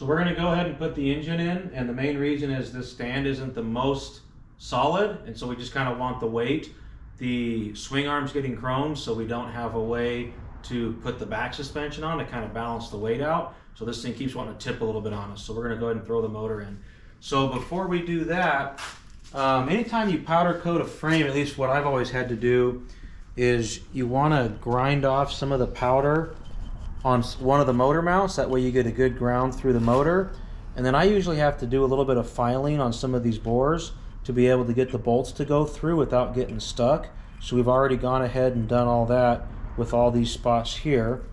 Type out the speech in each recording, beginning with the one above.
So we're gonna go ahead and put the engine in, and the main reason is this stand isn't the most solid, and so we just kind of want the weight. The swing arm's getting chromed, so we don't have a way to put the back suspension on to kind of balance the weight out. So this thing keeps wanting to tip a little bit on us. So we're gonna go ahead and throw the motor in. So before we do that, anytime you powder coat a frame, at least what I've always had to do, is you wanna grind off some of the powder on one of the motor mounts. That way you get a good ground through the motor. And then I usually have to do a little bit of filing on some of these bores to be able to get the bolts to go through without getting stuck. So we've already gone ahead and done all that with all these spots here.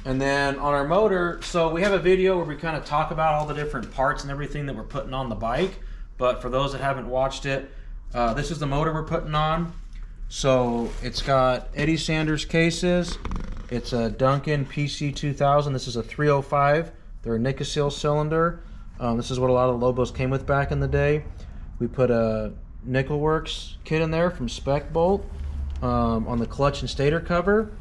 And then on our motor, so we have a video where we kind of talk about all the different parts and everything that we're putting on the bike. But for those that haven't watched it, this is the motor we're putting on. So it's got Eddie Sanders cases. It's a Duncan PC2000. This is a 305. They're a Nicosil cylinder. This is what a lot of the Lobos came with back in the day. We put a Nickelworks kit in there from Spec Bolt on the clutch and stator cover.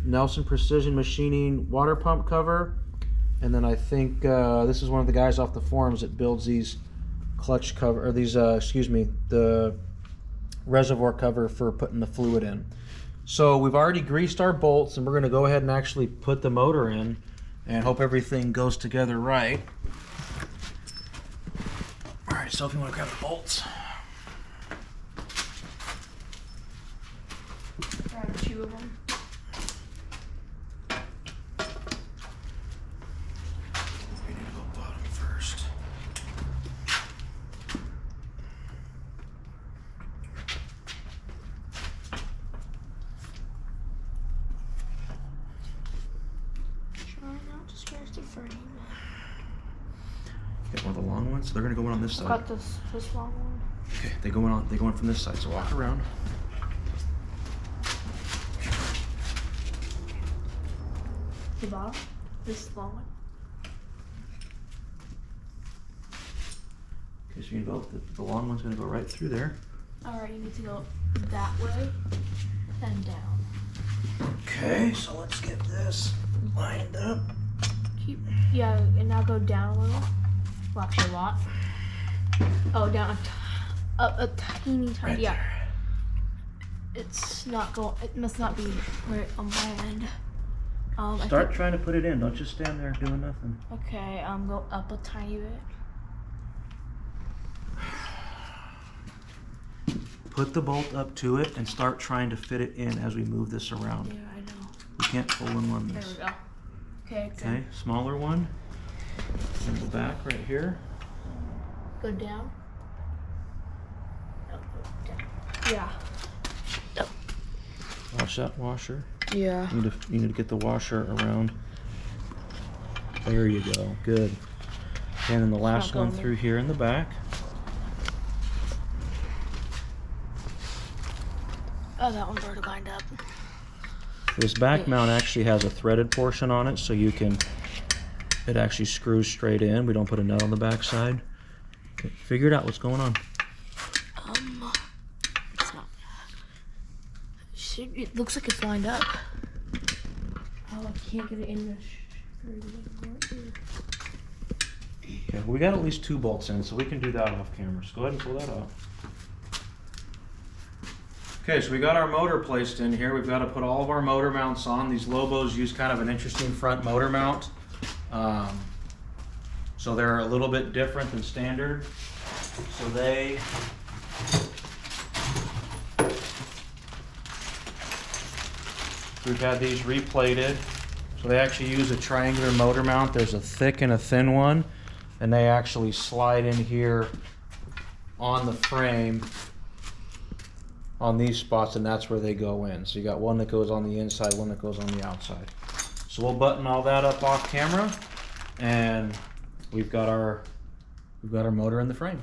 Nelson Precision Machining water pump cover. And then I think this is one of the guys off the forums that builds these clutch cover, or these, the reservoir cover for putting the fluid in. So we've already greased our bolts, and we're going to go ahead and actually put the motor in and hope everything goes together right. All right, so if you want to grab the bolts. Grab 2 of them. We need to go bottom first. Get one of the long ones. So they're gonna go in on this side. Got this long one. Okay, they go in from this side. So walk around. The bottom. This long one. Okay, so you can go. The long one's gonna go right through there. All right, you need to go that way and down. Okay, so let's get this lined up. Yeah, and now go down a little. Well, actually a lot. Oh, down a tiny, Right yeah. there. It's not going. It must not be right on my end. Start trying to put it in. Don't just stand there doing nothing. Okay, go up a tiny bit. Put the bolt up to it and start trying to fit it in as we move this around. Yeah, I know. We can't pull in one There this. we go. Okay. Okay, smaller one. In the back right here. Go down. No, go down. Yeah. Wash that washer. Yeah. You need to get the washer around. There you go. Good. And then the last one through here in the back. Oh, that one's already lined up. This back mount actually has a threaded portion on it, so you can. It actually screws straight in. We don't put a nut on the back side. Okay, figure it out. What's going on? It's not. It looks like it's lined up. Oh, I can't get it in the. Okay, we got at least 2 bolts in, so we can do that off camera. So go ahead and pull that out. Okay, so we got our motor placed in here. We've got to put all of our motor mounts on. These Lobos use kind of an interesting front motor mount. So they're a little bit different than standard. So we've had these replated. So they actually use a triangular motor mount. There's a thick and a thin one, and they actually slide in here on the frame on these spots, and that's where they go in. So you got one that goes on the inside, one that goes on the outside. So we'll button all that up off camera, and we've got our motor in the frame.